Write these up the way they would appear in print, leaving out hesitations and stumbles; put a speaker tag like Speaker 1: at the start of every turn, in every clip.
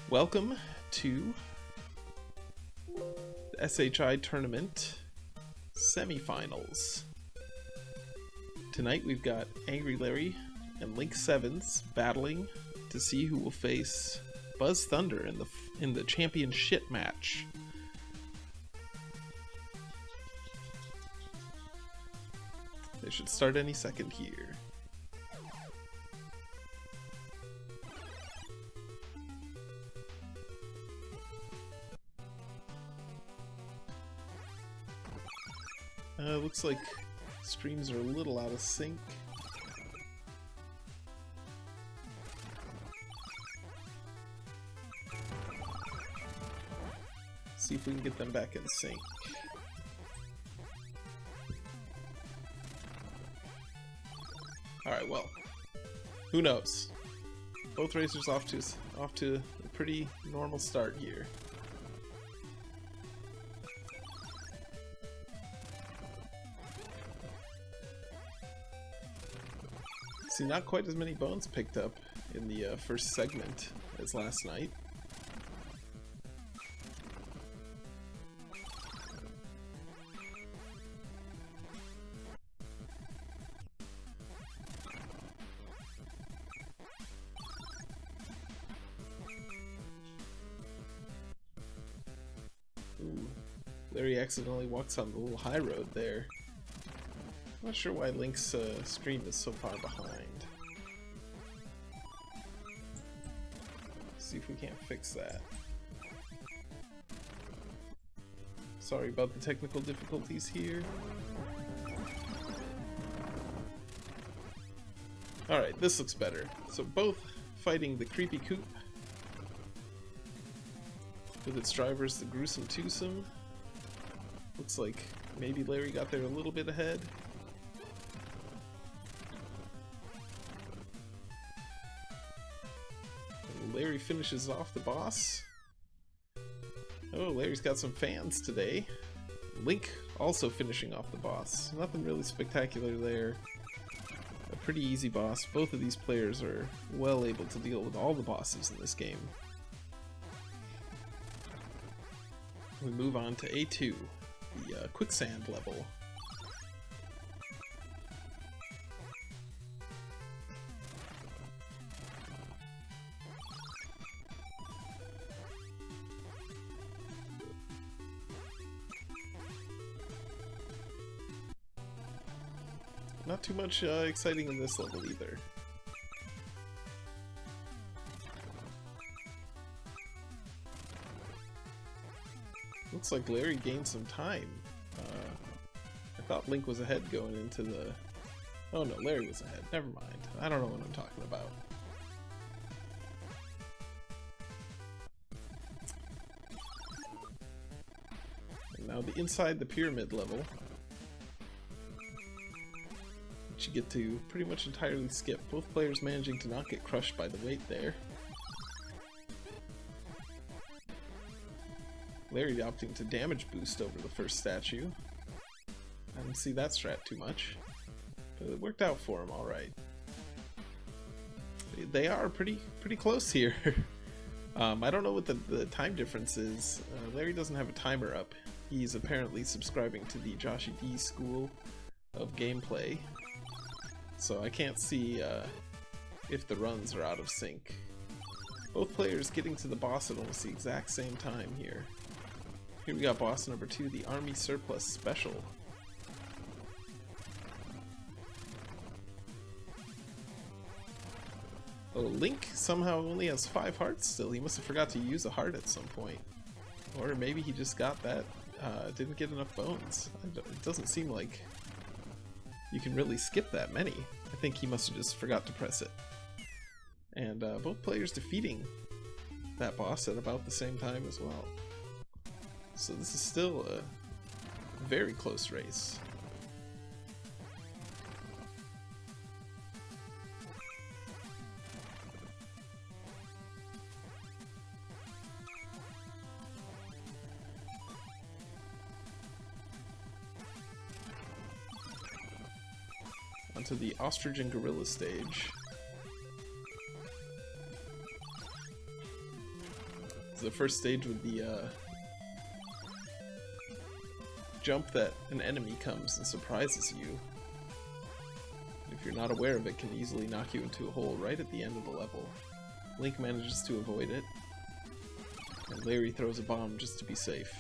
Speaker 1: Welcome to the SHI tournament semifinals. Tonight we've got AngryLarry and Link Sevens battling to see who will face Buzz Thunder in the champion shit match. They should start any second here. Looks like streams are a little out of sync. See if we can get them back in sync. Alright, well, who knows? Both racers off to a pretty normal start here. See, not quite as many bones picked up in the first segment as last night. Ooh, Larry accidentally walks on the little high road there. I'm not sure why Link's stream is so far behind. See if we can't fix that. Sorry about the technical difficulties here. Alright, this looks better. So both fighting the creepy coop with its drivers, the gruesome twosome. Looks like maybe Larry got there a little bit ahead. Larry finishes off the boss. Oh, Larry's got some fans today. Link also finishing off the boss. Nothing really spectacular there. A pretty easy boss. Both of these players are well able to deal with all the bosses in this game. We move on to A2, the quicksand level. Not too much exciting in this level either. Looks like Larry gained some time. I thought Link was ahead going into the... Oh no, Larry was ahead. Never mind. I don't know what I'm talking about. And now the inside the pyramid level. You get to pretty much entirely skip, both players managing to not get crushed by the weight there. Larry opting to damage boost over the first statue. I didn't see that strat too much, but it worked out for him alright. They are pretty close here. I don't know what the time difference is. Larry doesn't have a timer up. He's apparently subscribing to the Joshy D school of gameplay. So I can't see if the runs are out of sync. Both players getting to the boss at almost the exact same time here. Here we got boss number 2, the Army Surplus Special. Oh, Link somehow only has 5 hearts still. He must have forgot to use a heart at some point. Or maybe he just got that, didn't get enough bones. It doesn't seem like you can really skip that many. I think he must have just forgot to press it. And both players defeating that boss at about the same time as well. So this is still a very close race. Onto the ostrich and gorilla stage. It's the first stage with the jump that an enemy comes and surprises you. If you're not aware of it, can easily knock you into a hole right at the end of the level. Link manages to avoid it, and Larry throws a bomb just to be safe.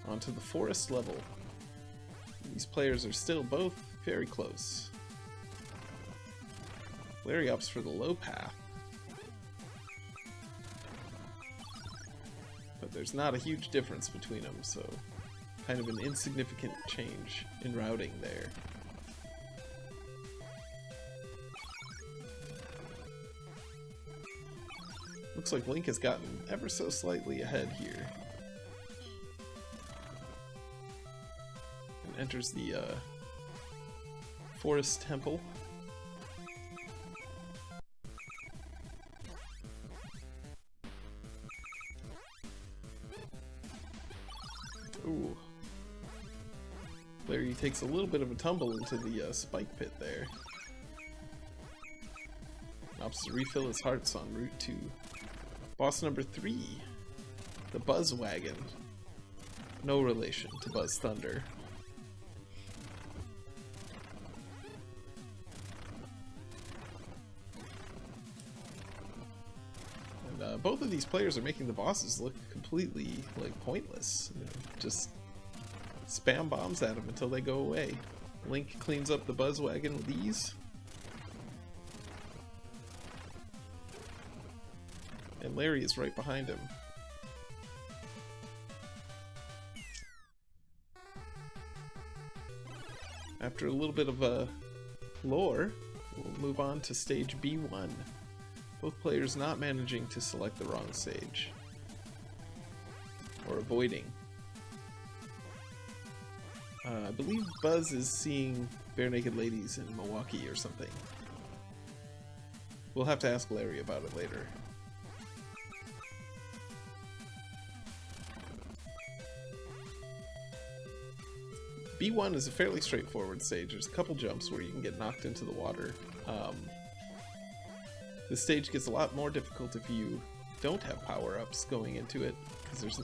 Speaker 1: Onto the forest level. These players are still both very close. Larry opts for the low path, but there's not a huge difference between them, so kind of an insignificant change in routing there. Looks like Link has gotten ever so slightly ahead here. And enters the forest temple. Ooh. Larry takes a little bit of a tumble into the spike pit there. Opts to refill his hearts on route to boss number 3, the Buzz Wagon. No relation to Buzz Thunder. And both of these players are making the bosses look completely like pointless. You know, just spam bombs at them until they go away. Link cleans up the Buzz Wagon with ease. And Larry is right behind him. After a little bit of a lore, we'll move on to stage B1. Both players not managing to select the wrong stage. Or avoiding. I believe Buzz is seeing Bare Naked Ladies in Milwaukee or something. We'll have to ask Larry about it later. B1 is a fairly straightforward stage. There's a couple jumps where you can get knocked into the water. This stage gets a lot more difficult if you don't have power-ups going into it, because there's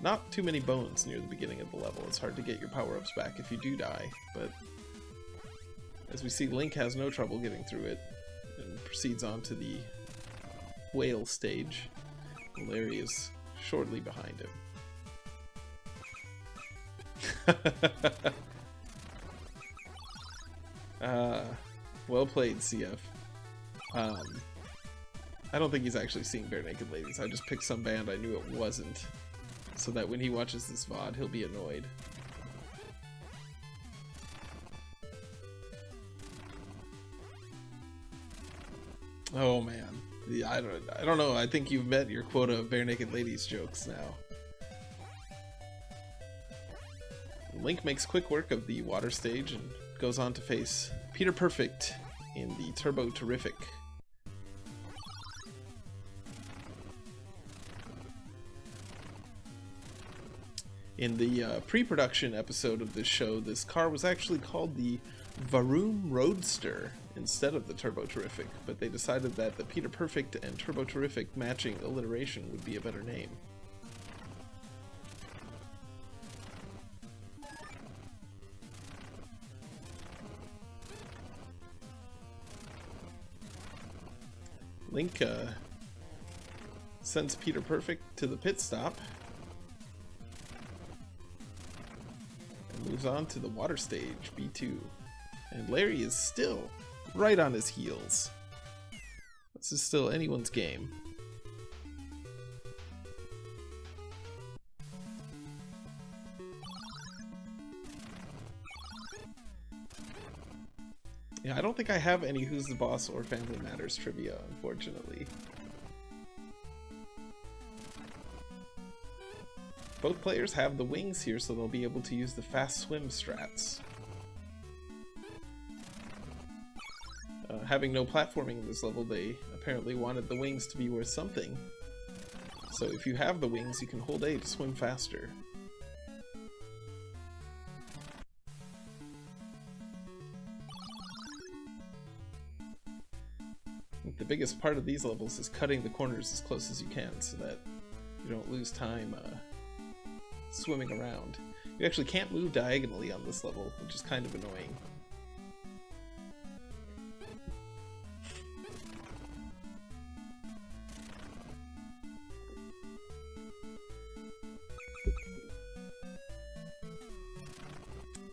Speaker 1: not too many bones near the beginning of the level. It's hard to get your power-ups back if you do die, but as we see, Link has no trouble getting through it and proceeds on to the whale stage. Larry is shortly behind him. Well played, CF. I don't think he's actually seeing Bare Naked Ladies. I just picked some band I knew it wasn't, so that when he watches this VOD, he'll be annoyed. Oh man, I don't know. I think you've met your quota of Bare Naked Ladies jokes now. Link makes quick work of the water stage and goes on to face Peter Perfect in the Turbo Terrific. In the pre-production episode of this show, this car was actually called the Varoom Roadster instead of the Turbo Terrific, but they decided that the Peter Perfect and Turbo Terrific matching alliteration would be a better name. Link sends Peter Perfect to the pit stop and moves on to the water stage, B2. And Larry is still right on his heels. This is still anyone's game. Yeah, I don't think I have any Who's the Boss or Family Matters trivia, unfortunately. Both players have the wings here, so they'll be able to use the fast swim strats. Having no platforming in this level, they apparently wanted the wings to be worth something. So if you have the wings, you can hold A to swim faster. the biggest part of these levels is cutting the corners as close as you can so that you don't lose time swimming around. You actually can't move diagonally on this level, which is kind of annoying.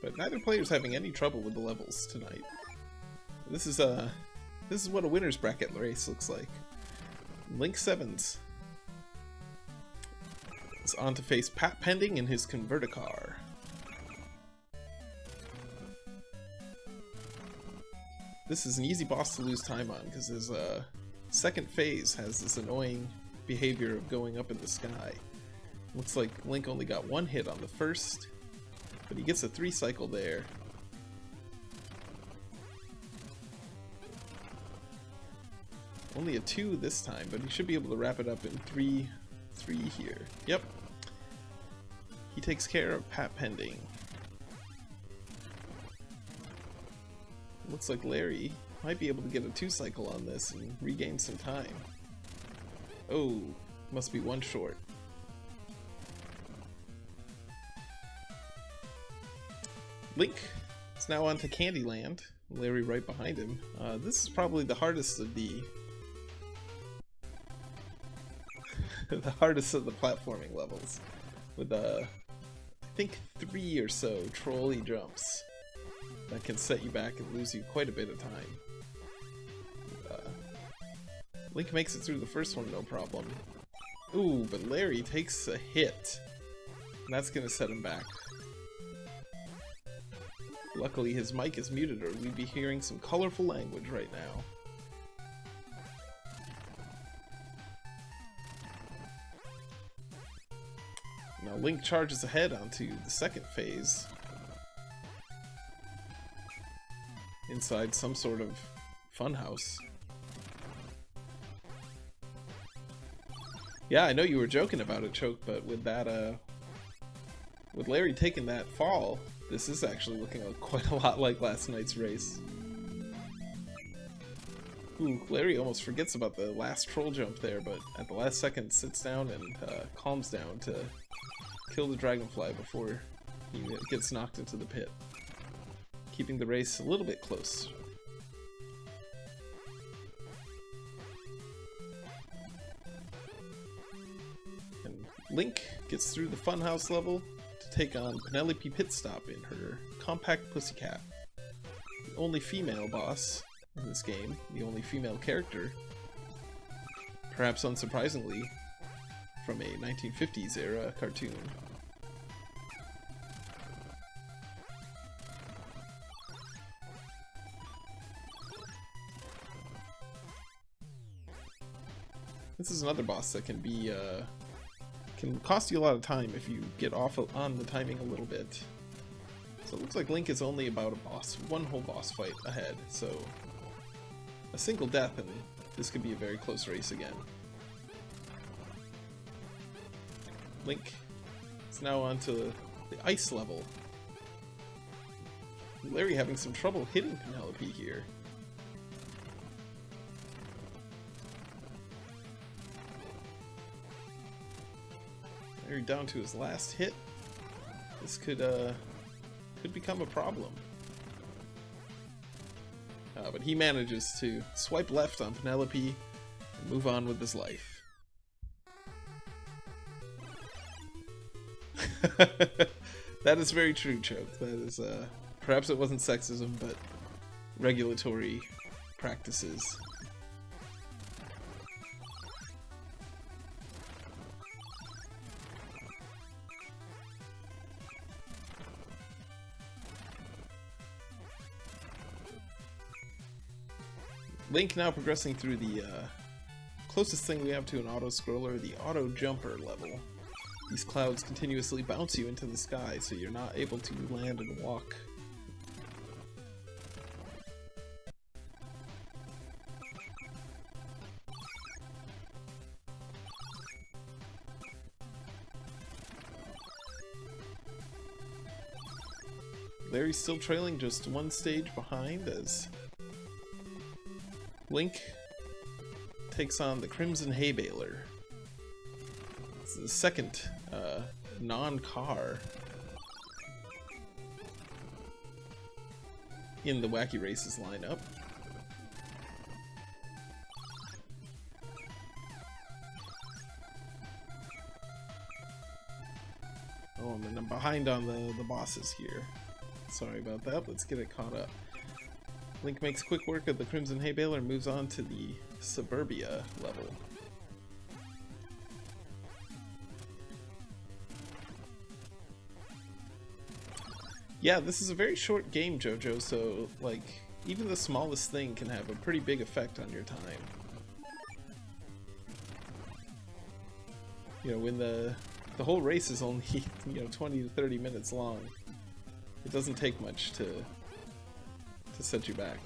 Speaker 1: But neither player's having any trouble with the levels tonight. This is what a winner's bracket race looks like. Link Sevens is on to face Pat Pending in his Converticar. This is an easy boss to lose time on because his second phase has this annoying behavior of going up in the sky. Looks like Link only got one hit on the first, but he gets a 3 cycle there. Only a 2 this time, but he should be able to wrap it up in 3 here. Yep. He takes care of Pat Pending. Looks like Larry might be able to get a 2 cycle on this and regain some time. Oh, must be 1 short. Link is now on to Candyland. Larry right behind him. This is probably the hardest of the the hardest of the platforming levels, with I think 3 or so trolley jumps that can set you back and lose you quite a bit of time. Link makes it through the first one no problem. Ooh, but Larry takes a hit, and that's gonna set him back. Luckily his mic is muted or we'd be hearing some colorful language right now. Now Link charges ahead onto the second phase. Inside some sort of funhouse. Yeah, I know you were joking about it, Choke, but with that, with Larry taking that fall, this is actually looking quite a lot like last night's race. Ooh, Larry almost forgets about the last troll jump there, but at the last second sits down and calms down to kill the dragonfly before he gets knocked into the pit, keeping the race a little bit close. And Link gets through the funhouse level to take on Penelope Pitstop in her compact pussycat. The only female boss in this game, the only female character, perhaps unsurprisingly, from a 1950s era cartoon. This is another boss that can be can cost you a lot of time if you get off on the timing a little bit. So it looks like Link is only about one whole boss fight ahead, so a single death and this could be a very close race again. Link is now onto the ice level. Larry having some trouble hitting Penelope here. Larry down to his last hit. This could become a problem. But he manages to swipe left on Penelope and move on with his life. That is very true, Choke. That is, perhaps it wasn't sexism, but regulatory practices. Link now progressing through the closest thing we have to an auto-scroller, the auto-jumper level. These clouds continuously bounce you into the sky, so you're not able to land and walk. Larry's still trailing just one stage behind as Link takes on the Crimson Hay Baler. It's the second non-car in the Wacky Races lineup. Oh, and I'm behind on the bosses here. Sorry about that. Let's get it caught up. Link makes quick work of the Crimson Hay Baler and moves on to the Suburbia level. Yeah, this is a very short game, JoJo, so, like, even the smallest thing can have a pretty big effect on your time. You know, when the whole race is only, 20 to 30 minutes long, it doesn't take much to set you back.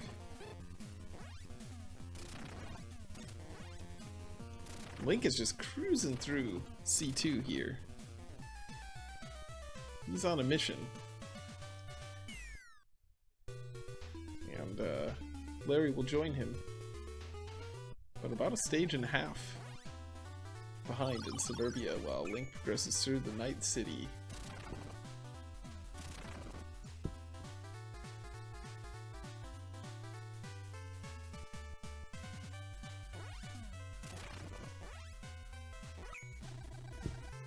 Speaker 1: Link is just cruising through C2 here. He's on a mission. And Larry will join him, but about a stage and a half behind in Suburbia while Link progresses through the Night City.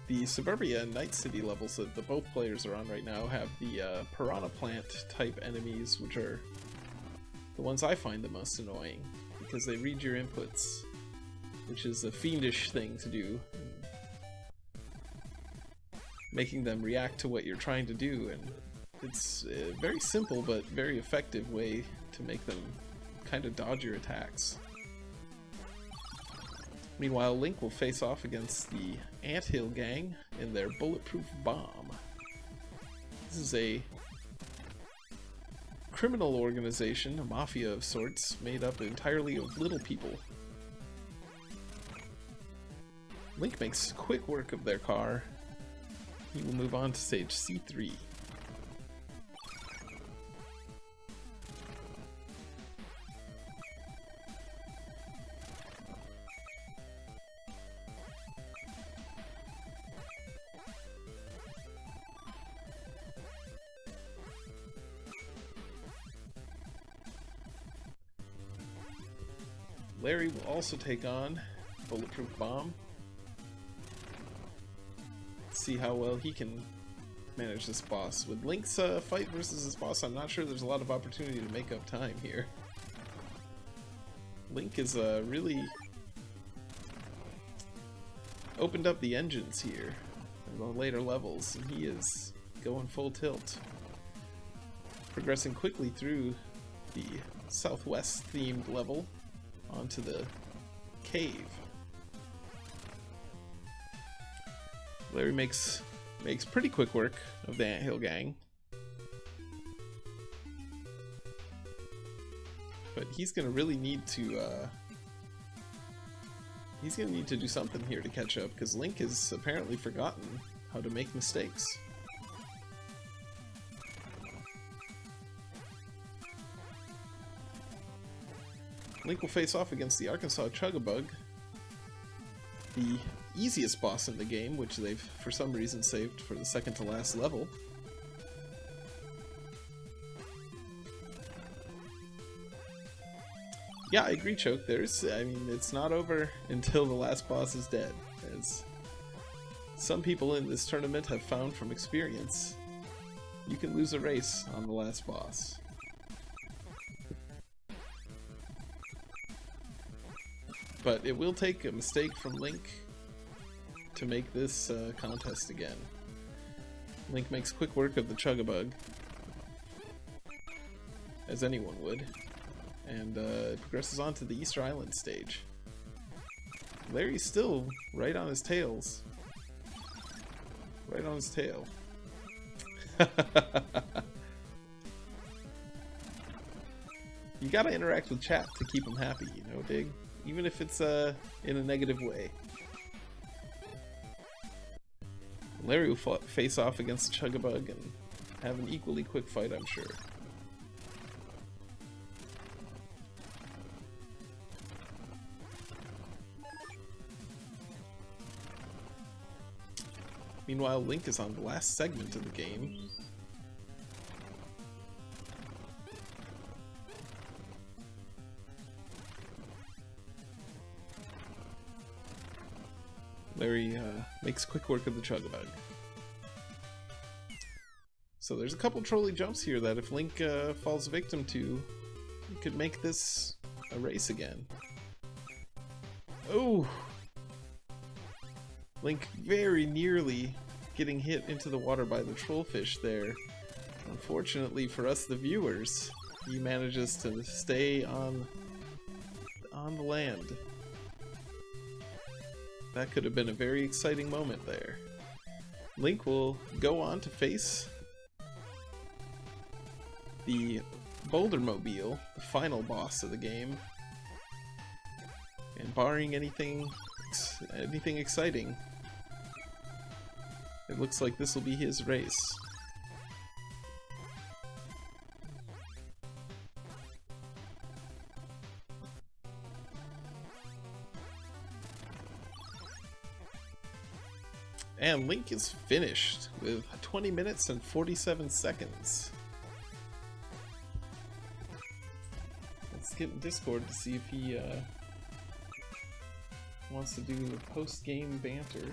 Speaker 1: The Suburbia and Night City levels that the both players are on right now have the Piranha Plant type enemies, which are the ones I find the most annoying, because they read your inputs, which is a fiendish thing to do, making them react to what you're trying to do, and it's a very simple but very effective way to make them kind of dodge your attacks. Meanwhile, Link will face off against the Anthill Gang and their bulletproof bomb. This is a criminal organization, a mafia of sorts, made up entirely of little people. Link makes quick work of their car. He will move on to stage C3. Larry will also take on Bulletproof Bomb. See how well he can manage this boss. With Link's fight versus this boss, I'm not sure there's a lot of opportunity to make up time here. Link is really opened up the engines here in the later levels, and he is going full tilt. Progressing quickly through the Southwest themed level onto the cave. Larry makes pretty quick work of the Anthill Gang, but he's gonna really need to do something here to catch up, because Link has apparently forgotten how to make mistakes. Link will face off against the Arkansas Chugabug, the easiest boss in the game, which they've for some reason saved for the second to last level. Yeah, I agree, Choke. It's not over until the last boss is dead, as some people in this tournament have found from experience. You can lose a race on the last boss. But it will take a mistake from Link to make this contest again. Link makes quick work of the Chugabug, as anyone would, and progresses on to the Easter Island stage. Larry's still right on his tails. Right on his tail. You gotta interact with chat to keep him happy, you know, Dig? Even if it's in a negative way. Larry will face off against Chugabug and have an equally quick fight, I'm sure. Meanwhile, Link is on the last segment of the game. Larry makes quick work of the Chug-a-Bug. So there's a couple trolley jumps here that if Link falls victim to, you could make this a race again. Oh! Link very nearly getting hit into the water by the trollfish there. Unfortunately for us, the viewers, he manages to stay on the land. That could have been a very exciting moment there. Link will go on to face the Boulder Mobile, the final boss of the game. And barring anything exciting, it looks like this will be his race. And Link is finished with 20 minutes and 47 seconds. Let's get in Discord to see if he wants to do the post-game banter.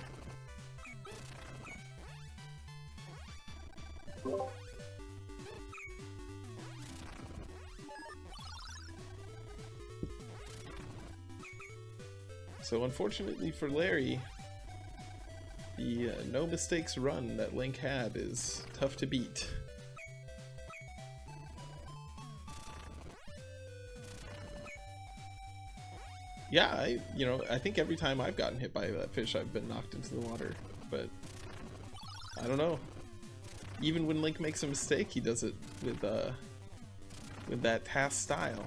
Speaker 1: So unfortunately for Larry, the no mistakes run that Link had is tough to beat. Yeah, I think every time I've gotten hit by that fish, I've been knocked into the water. But I don't know. Even when Link makes a mistake, he does it with that task style.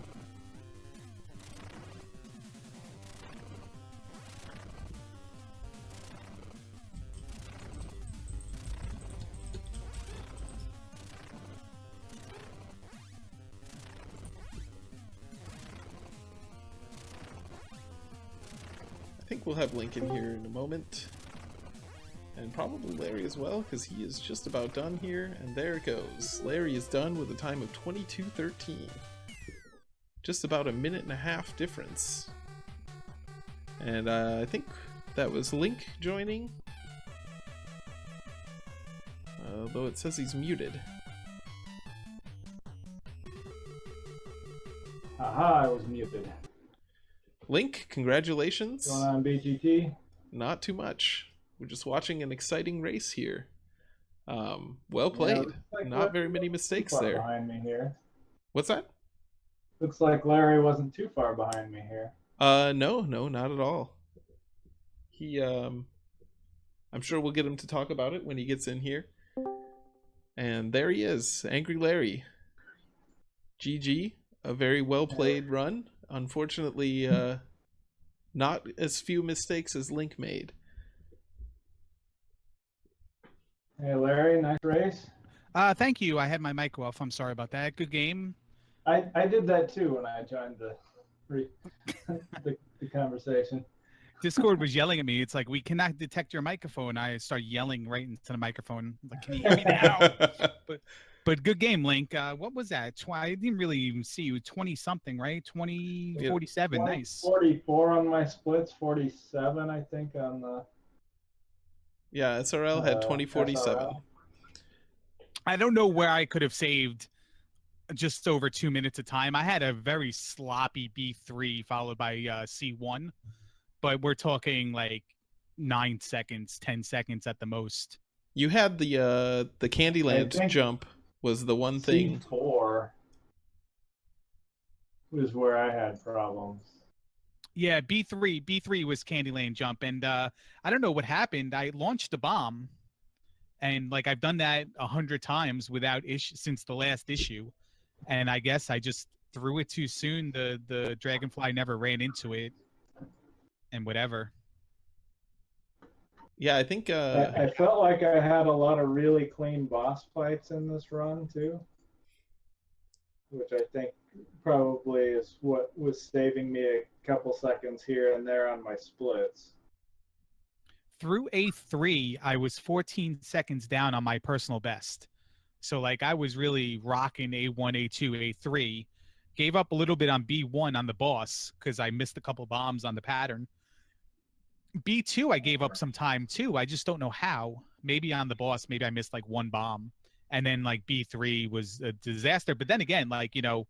Speaker 1: I think we'll have Link in here in a moment. And probably Larry as well, because he is just about done here. And there it goes. Larry is done with a time of 22:13. Just about a minute and a half difference. And I think that was Link joining. Although it says he's muted.
Speaker 2: Aha, I was muted.
Speaker 1: Link, congratulations.
Speaker 2: What's going on, BGT?
Speaker 1: Not too much. We're just watching an exciting race here. Well played.
Speaker 2: Yeah, like
Speaker 1: not very many mistakes there.
Speaker 2: Behind me here.
Speaker 1: What's that?
Speaker 2: Looks like Larry wasn't too far behind me here.
Speaker 1: No, not at all. He, I'm sure we'll get him to talk about it when he gets in here. And there he is, AngryLarry. GG, a very well played run. Unfortunately, not as few mistakes as Link made.
Speaker 2: Hey Larry, nice race.
Speaker 3: Thank you. I had my mic off. I'm sorry about that. Good game.
Speaker 2: I did that too when I joined the conversation.
Speaker 3: Discord was yelling at me. It's like, we cannot detect your microphone. I started yelling right into the microphone. Like, can you hear me now? But good game, Link. What was that? I didn't really even see you. 20-something, right? 20, 47.
Speaker 2: 20,
Speaker 3: Nice.
Speaker 2: 44 on my splits, 47, I think, on the...
Speaker 1: Yeah, SRL had 2047.
Speaker 2: SRL.
Speaker 3: I don't know where I could have saved just over 2 minutes of time. I had a very sloppy B3 followed by C1. But we're talking like 9 seconds, 10 seconds at the most.
Speaker 1: You had the Candyland jump was the one thing.
Speaker 2: C4 was where I had problems.
Speaker 3: Yeah, B3 was Candyland jump, and I don't know what happened. I launched a bomb, and like I've done that 100 times without issue since the last issue, and I guess I just threw it too soon. The dragonfly never ran into it, and whatever.
Speaker 1: Yeah, I think
Speaker 2: I felt like I had a lot of really clean boss fights in this run too, which I think probably is what was saving me a couple seconds here and there on my splits.
Speaker 3: through A3, I was 14 seconds down on my personal best. So like I was really rocking A1, A2, A3. Gave up a little bit on B1 on the boss because I missed a couple bombs on the pattern. B2, I gave up some time too. I just don't know how. Maybe on the boss, maybe I missed like one bomb. And then like B3 was a disaster. But then again, like, you know,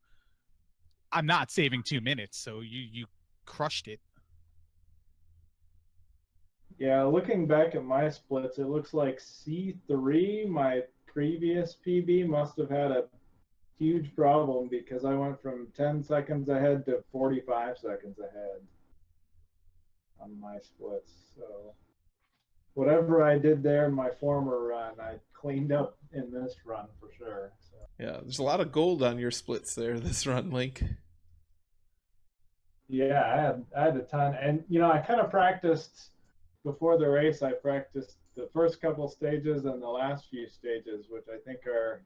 Speaker 3: I'm not saving 2 minutes. So you crushed it.
Speaker 2: Yeah, looking back at my splits, it looks like C3, my previous PB, must have had a huge problem because I went from 10 seconds ahead to 45 seconds ahead on my splits. So whatever I did there in my former run, I cleaned up in this run for sure. So.
Speaker 1: Yeah, there's a lot of gold on your splits there this run, Link.
Speaker 2: Yeah, I had a ton. And, you know, I kind of practiced before the race. I practiced the first couple stages and the last few stages, which I think are,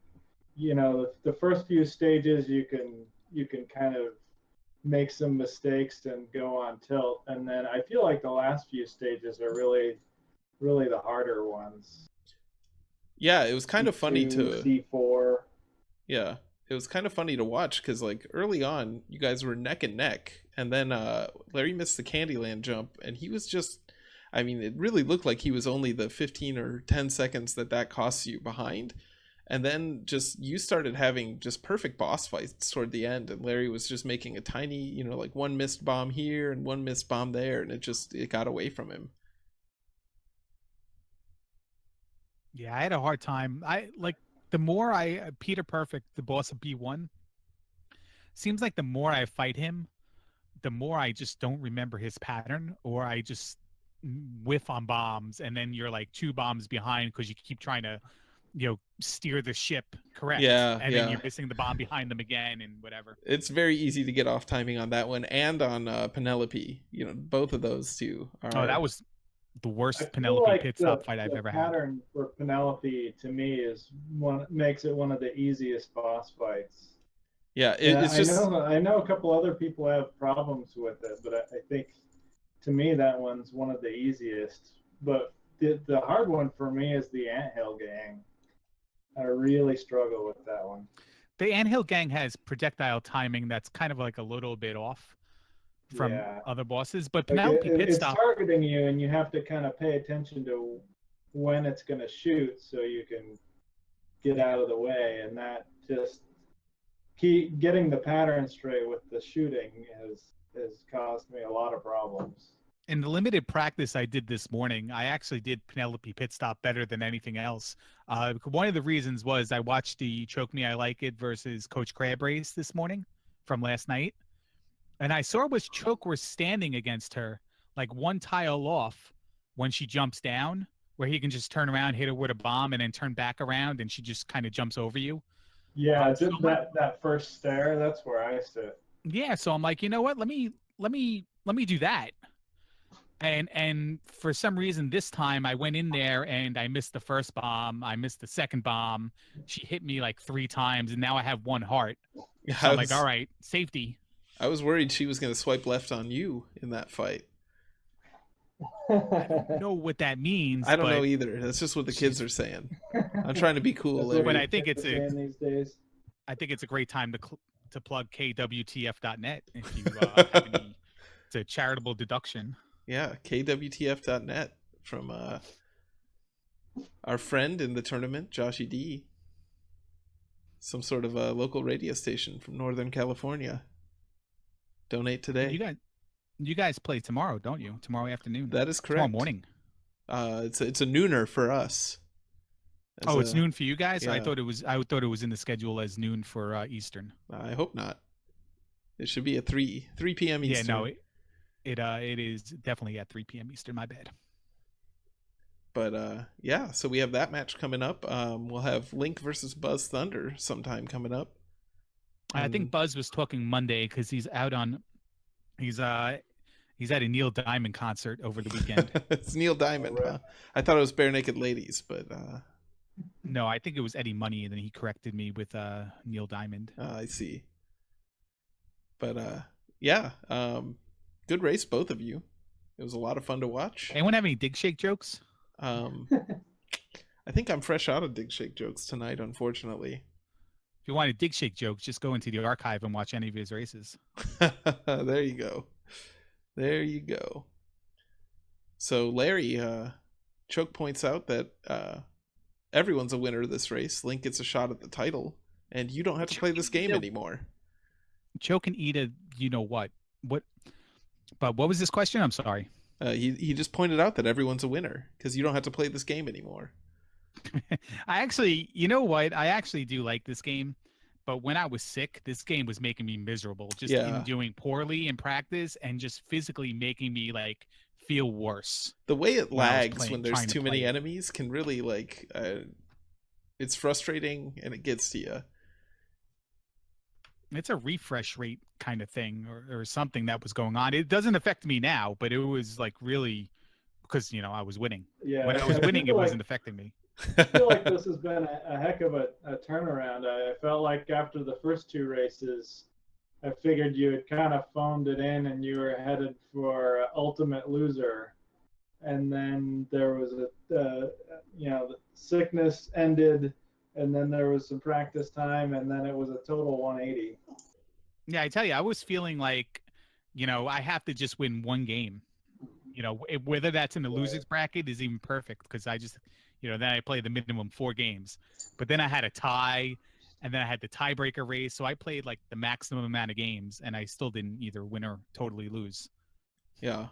Speaker 2: you know, the first few stages you can kind of make some mistakes and go on tilt. And then I feel like the last few stages are really the harder ones.
Speaker 1: Yeah, it was kind of funny to
Speaker 2: C4.
Speaker 1: Yeah, it was kind of funny to watch because like early on you guys were neck and neck, and then Larry missed the Candyland jump, and he was just, I mean, it really looked like he was only the 15 or 10 seconds that costs you behind. And then just you started having just perfect boss fights toward the end, and Larry was just making a tiny, you know, like one missed bomb here and one missed bomb there, and it got away from him.
Speaker 3: Yeah, I had a hard time. I like the more I Peter Perfect, the boss of B1, seems like the more I fight him, the more I just don't remember his pattern, or I just whiff on bombs, and then you're like 2 bombs behind because you keep trying to, you know, steer the ship correct.
Speaker 1: Yeah,
Speaker 3: and
Speaker 1: yeah.
Speaker 3: then you're missing the bomb behind them again and whatever.
Speaker 1: It's very easy to get off timing on that one and on Penelope. You know, both of those two are...
Speaker 3: Oh, that was the worst
Speaker 2: I feel
Speaker 3: Penelope
Speaker 2: like
Speaker 3: pit stop fight I've ever had.
Speaker 2: The pattern for Penelope to me is makes it one of the easiest boss fights.
Speaker 1: Yeah, it's just...
Speaker 2: I know a couple other people have problems with it, but I think to me that one's one of the easiest. But the hard one for me is the Anthill Gang. I really struggle with that one.
Speaker 3: The Anthill Gang has projectile timing that's kind of like a little bit off from other bosses, but Penelope pit stop,
Speaker 2: it's targeting you, and you have to kind of pay attention to when it's going to shoot so you can get out of the way, and that just getting the pattern straight with the shooting has caused me a lot of problems.
Speaker 3: In the limited practice I did this morning, I actually did Penelope pit stop better than anything else. One of the reasons was I watched the Choke Me I Like It versus Coach Crab race this morning from last night. And I saw was Choke was standing against her like one tile off when she jumps down, where he can just turn around, hit her with a bomb, and then turn back around, and she just kind of jumps over you.
Speaker 2: Yeah, just that first stare, that's where I sit.
Speaker 3: Yeah, so I'm like, you know what? Let me do that. And for some reason this time I went in there and I missed the first bomb, I missed the second bomb. She hit me like 3 times, and now I have 1 heart. So I'm like, all right, safety.
Speaker 1: I was worried she was going to swipe left on you in that fight.
Speaker 3: I don't know what that means.
Speaker 1: I don't know either. That's just what the kids are saying. I'm trying to be cool, Larry.
Speaker 3: But I think it's
Speaker 2: these days.
Speaker 3: I think it's a great time to plug kwtf.net if you have any. It's a charitable deduction.
Speaker 1: Yeah, kwtf.net from our friend in the tournament, Joshy D. Some sort of a local radio station from Northern California. Donate today.
Speaker 3: You guys play tomorrow, don't you? Tomorrow afternoon.
Speaker 1: That is correct.
Speaker 3: Tomorrow morning.
Speaker 1: It's a nooner for us.
Speaker 3: It's noon for you guys?
Speaker 1: Yeah.
Speaker 3: I thought it was in the schedule as noon for Eastern.
Speaker 1: I hope not. It should be at 3 p.m. Eastern.
Speaker 3: Yeah, no, it is definitely at 3 p.m. Eastern. My bad.
Speaker 1: But yeah, so we have that match coming up. We'll have Link versus Buzz Thunder sometime coming up.
Speaker 3: I think Buzz was talking Monday because he's out on. He's at a Neil Diamond concert over the weekend.
Speaker 1: It's Neil Diamond. Huh? I thought it was Bare Naked Ladies, but
Speaker 3: no, I think it was Eddie Money, and then he corrected me with Neil Diamond.
Speaker 1: I see. But yeah, good race, both of you. It was a lot of fun to watch.
Speaker 3: Anyone have any dig shake jokes?
Speaker 1: I think I'm fresh out of dig shake jokes tonight, unfortunately.
Speaker 3: If you want a dig shake joke, just go into the archive and watch any of his races.
Speaker 1: There you go. There you go. So Larry, Choke points out that everyone's a winner of this race. Link gets a shot at the title, and you don't have to play this game anymore.
Speaker 3: Choke and eat a, you know what? But what was this question? I'm sorry.
Speaker 1: He just pointed out that everyone's a winner because you don't have to play this game anymore.
Speaker 3: I actually, you know what? I actually do like this game, but when I was sick, this game was making me miserable. Just in doing poorly in practice and just physically making me like feel worse.
Speaker 1: The way it lags when there's too many enemies can really like, it's frustrating and it gets to you.
Speaker 3: It's a refresh rate kind of thing or something that was going on. It doesn't affect me now, but it was like really because, you know, I was winning.
Speaker 2: Yeah.
Speaker 3: When I was winning, it wasn't affecting me.
Speaker 2: I feel like this has been a heck of a turnaround. I felt like after the first two races, I figured you had kind of phoned it in and you were headed for ultimate loser. And then there was the sickness ended, and then there was some practice time, and then it was a total 180.
Speaker 3: Yeah, I tell you, I was feeling like, you know, I have to just win one game. You know, whether that's in the losers bracket is even perfect because I just, you know, then I play the minimum 4 games. But then I had a tie, and then I had the tiebreaker race. So I played like the maximum amount of games, and I still didn't either win or totally lose.
Speaker 1: Yeah.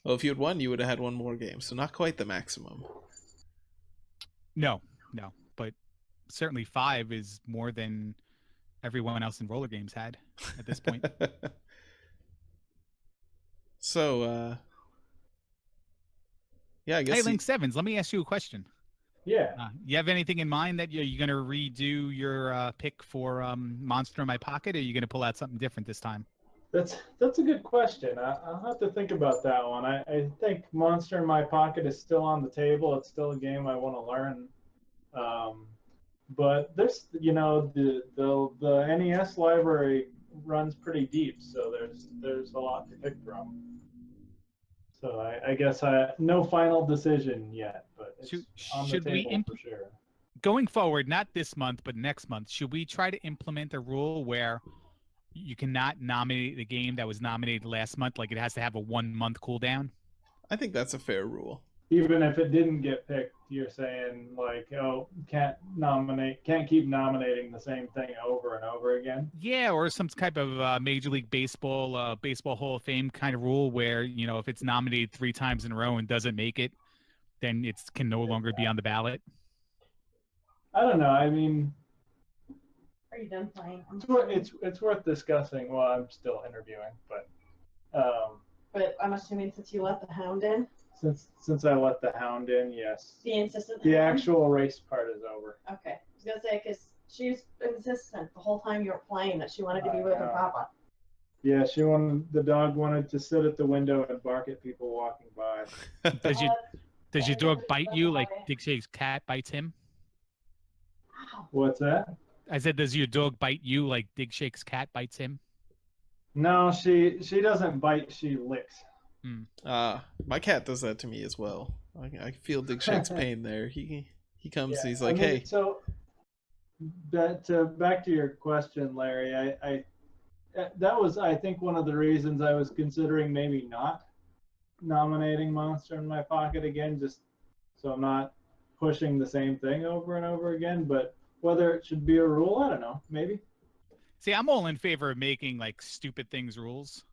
Speaker 1: Well, if you had won, you would have had one more game. So not quite the maximum.
Speaker 3: No. But certainly 5 is more than everyone else in roller games had at this point.
Speaker 1: So, yeah, I guess.
Speaker 3: Hey, Link Sevens, let me ask you a question.
Speaker 2: Yeah.
Speaker 3: You have anything in mind that you're going to redo your pick for Monster in My Pocket, or are you going to pull out something different this time?
Speaker 2: That's a good question. I'll have to think about that one. I think Monster in My Pocket is still on the table. It's still a game I want to learn. But there's, you know, the NES library runs pretty deep, so there's a lot to pick from. So I guess no final decision yet, but it's on the table for sure.
Speaker 3: Going forward, not this month, but next month, should we try to implement a rule where you cannot nominate the game that was nominated last month? Like it has to have a 1-month cooldown?
Speaker 1: I think that's a fair rule.
Speaker 2: Even if it didn't get picked, you're saying like, oh, can't keep nominating the same thing over and over again.
Speaker 3: Yeah, or some type of Major League Baseball, Baseball Hall of Fame kind of rule where, you know, if it's nominated 3 times in a row and doesn't make it, then it can no longer be on the ballot.
Speaker 2: I don't know. I mean,
Speaker 4: are you done playing?
Speaker 2: It's worth discussing while I'm still interviewing, but.
Speaker 4: But I'm assuming since you let the hound in.
Speaker 2: Since I let the hound in, yes.
Speaker 4: The insistent.
Speaker 2: The actual race part is over.
Speaker 4: Okay, I was gonna say because she was insistent the whole time you were playing that she wanted to be with her papa.
Speaker 2: Yeah, the dog wanted to sit at the window and bark at people walking by.
Speaker 3: Does your dog bite you like Dig Shake's cat bites him?
Speaker 2: What's that?
Speaker 3: I said, does your dog bite you like Dig Shake's cat bites him?
Speaker 2: No, she doesn't bite. She licks.
Speaker 1: My cat does that to me as well. I feel Dig Shake's pain there. He comes and he's like, hey.
Speaker 2: So back to your question, Larry. I that was, I think, one of the reasons I was considering maybe not nominating Monster in My Pocket again, just so I'm not pushing the same thing over and over again. But whether it should be a rule, I don't know. Maybe.
Speaker 3: See, I'm all in favor of making like stupid things rules.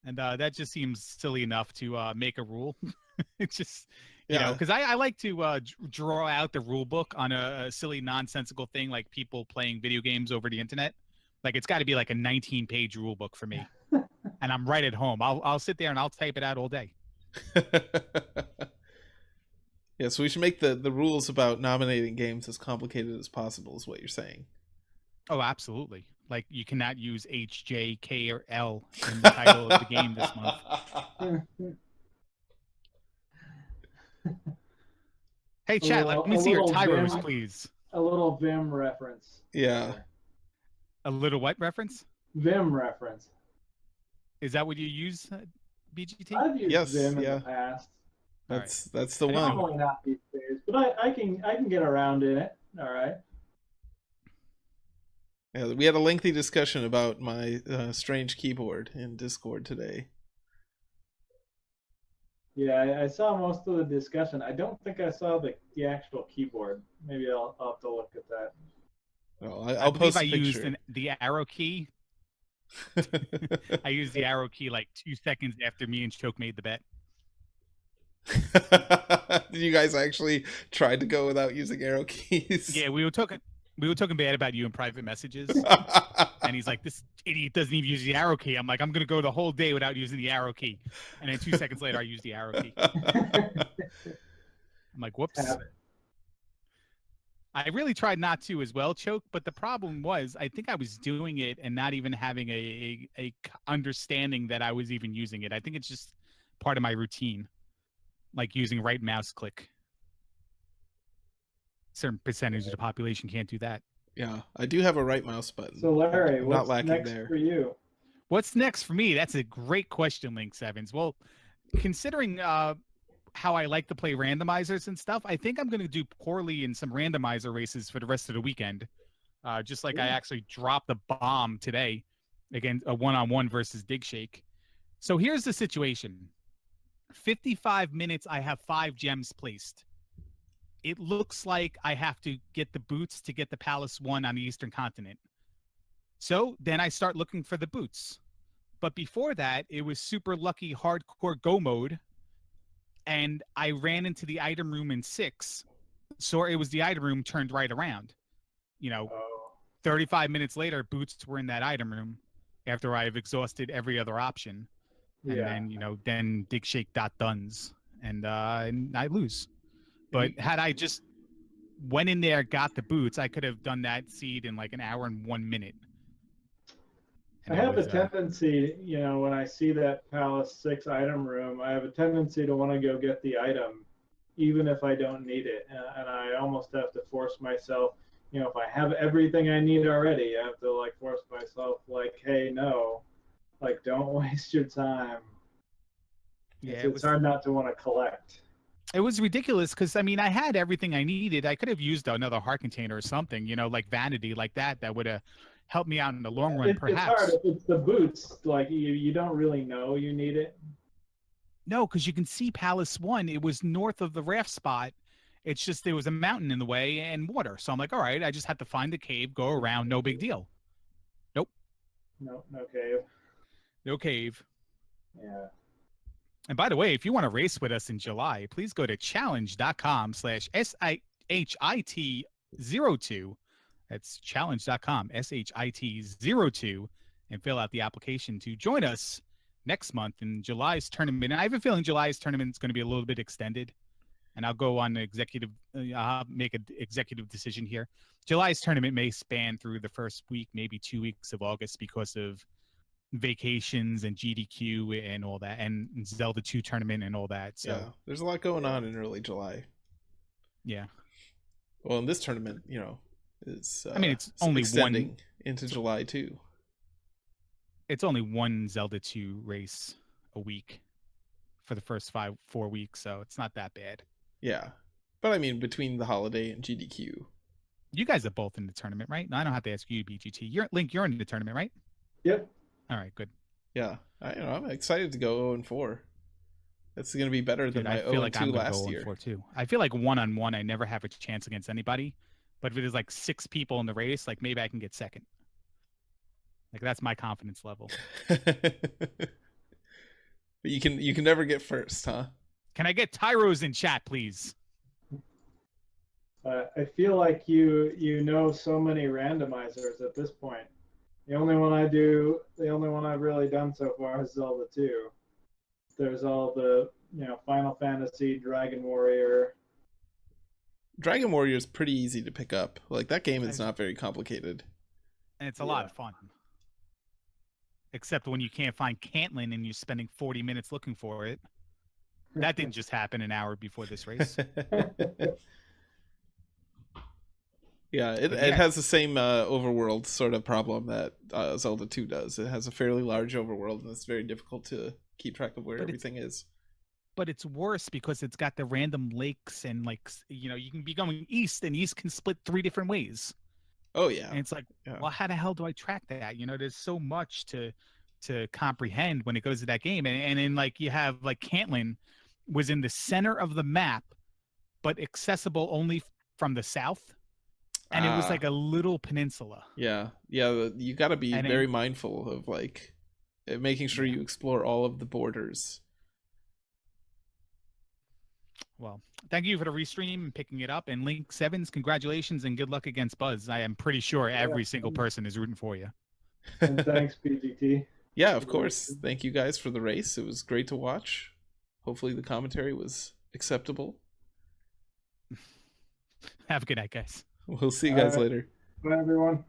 Speaker 3: And that just seems silly enough to make a rule. It's just, you know, because I like to draw out the rule book on a silly, nonsensical thing like people playing video games over the internet. Like it's got to be like a 19-page rule book for me. And I'm right at home. I'll sit there and I'll type it out all day.
Speaker 1: Yeah, so we should make the rules about nominating games as complicated as possible is what you're saying.
Speaker 3: Oh, absolutely. Like you cannot use H, J, K, or L in the title of the game this month. Hey, chat, let me see your tyros, please.
Speaker 2: A little Vim reference.
Speaker 1: Yeah.
Speaker 3: A little what reference?
Speaker 2: Vim reference.
Speaker 3: Is that what you use? BGT?
Speaker 2: I've used
Speaker 1: Yes,
Speaker 2: Vim in
Speaker 1: yeah.
Speaker 2: the past.
Speaker 1: That's the one.
Speaker 2: Probably not these days, but I can get around in it. All right.
Speaker 1: Yeah, we had a lengthy discussion about my strange keyboard in Discord today.
Speaker 2: Yeah, I saw most of the discussion. I don't think I saw the actual keyboard. Maybe I'll have to look at that.
Speaker 1: Well,
Speaker 3: I
Speaker 1: I'll
Speaker 3: believe
Speaker 1: post
Speaker 3: I
Speaker 1: a
Speaker 3: used
Speaker 1: picture.
Speaker 3: the arrow key. I used the arrow key like 2 seconds after me and Choke made the bet.
Speaker 1: Did you guys actually try to go without using arrow keys?
Speaker 3: Yeah, we were talking bad about you in private messages, and he's like, "This idiot doesn't even use the arrow key." I'm like, "I'm gonna go the whole day without using the arrow key," and then 2 seconds later, I use the arrow key. I'm like, "Whoops." I really tried not to as well, Choke, but the problem was I think I was doing it and not even having a understanding that I was even using it. I think it's just part of my routine, like using right mouse click. Certain percentage of the population can't do that.
Speaker 1: Yeah, I do have a right mouse button.
Speaker 2: So Larry,
Speaker 1: I'm not
Speaker 2: what's
Speaker 1: lacking
Speaker 2: next
Speaker 1: there.
Speaker 2: for you?
Speaker 3: What's next for me? That's a great question, Link Sevens. Well, considering how I like to play randomizers and stuff, I think I'm going to do poorly in some randomizer races for the rest of the weekend. Just like I actually dropped a bomb today against a one-on-one versus Dig Shake. So here's the situation. 55 minutes, I have 5 gems placed. It looks like I have to get the boots to get the Palace 1 on the Eastern Continent. So then I start looking for the boots. But before that, it was super lucky hardcore go mode. And I ran into the item room in 6. So it was the item room turned right around. 35 minutes later, boots were in that item room after I've exhausted every other option. And then, then Dig Shake dot duns. And I lose. But had I just went in there, got the boots, I could have done that seed in like an hour and 1 minute. And
Speaker 2: I have a tendency, when I see that Palace 6 item room, I have a tendency to want to go get the item, even if I don't need it. And I almost have to force myself, if I have everything I need already, I have to like force myself like, hey, no, like don't waste your time. Yeah, it's hard not to want to collect.
Speaker 3: It was ridiculous because, I mean, I had everything I needed. I could have used another heart container or something, like Vanity, like that would have helped me out in the long run, perhaps.
Speaker 2: It's hard if it's the boots. Like, you don't really know you need it.
Speaker 3: No, because you can see Palace 1. It was north of the raft spot. It's just there was a mountain in the way and water. So I'm like, all right, I just had to find the cave, go around, no big deal. Nope.
Speaker 2: No cave.
Speaker 3: No cave.
Speaker 2: Yeah.
Speaker 3: And by the way, if you want to race with us in July, please go to challenge.com/SHIT02. That's challenge.com, SHIT02, and fill out the application to join us next month in July's tournament. And I have a feeling July's tournament is going to be a little bit extended. And I'll go on I'll make an executive decision here. July's tournament may span through the first week, maybe 2 weeks of August because of vacations and GDQ and all that, and Zelda 2 tournament and all that. So
Speaker 1: yeah, there's a lot going on in early July.
Speaker 3: Yeah.
Speaker 1: Well, in this tournament, it's
Speaker 3: it's only
Speaker 1: extending into July too.
Speaker 3: It's only one Zelda 2 race a week for the first 4 weeks, so it's not that bad.
Speaker 1: Yeah, but I mean, between the holiday and GDQ,
Speaker 3: you guys are both in the tournament, right? No, I don't have to ask you, BGT. Link, you're in the tournament, right?
Speaker 2: Yep.
Speaker 3: All right, good.
Speaker 1: Yeah, I'm excited to go 0-4. That's going to be better than my 0-2 last year.
Speaker 3: Too. I feel like one-on-one, I never have a chance against anybody. But if there's like 6 people in the race, like maybe I can get second. Like that's my confidence level.
Speaker 1: But you can never get first, huh?
Speaker 3: Can I get Tyros in chat, please?
Speaker 2: I feel like you know so many randomizers at this point. The only one I've really done so far is Zelda 2. There's all the, Final Fantasy, Dragon Warrior.
Speaker 1: Dragon Warrior is pretty easy to pick up. Like, that game is not very complicated.
Speaker 3: And it's a lot of fun. Except when you can't find Cantlin and you're spending 40 minutes looking for it. That didn't just happen an hour before this race.
Speaker 1: Yeah, it has the same overworld sort of problem that Zelda 2 does. It has a fairly large overworld, and it's very difficult to keep track of where
Speaker 3: But
Speaker 1: everything is.
Speaker 3: But it's worse because it's got the random lakes and like you can be going east, and east can split 3 different ways.
Speaker 1: Oh yeah.
Speaker 3: And it's like,
Speaker 1: Yeah.
Speaker 3: well, how the hell do I track that? There's so much to comprehend when it goes to that game. And then like you have like Cantlin was in the center of the map, but accessible only from the south. And it was like a little peninsula.
Speaker 1: Yeah. You got to be
Speaker 3: And
Speaker 1: very mindful of like making sure
Speaker 3: Yeah.
Speaker 1: you explore all of the borders.
Speaker 3: Well, thank you for the restream and picking it up. And Link Sevens, congratulations and good luck against Buzz. I am pretty sure every single person is rooting for you.
Speaker 2: And thanks, PGT.
Speaker 1: Yeah, of course. Thank you guys for the race. It was great to watch. Hopefully the commentary was acceptable.
Speaker 3: Have a good night, guys.
Speaker 1: We'll see you guys later.
Speaker 2: Bye, everyone.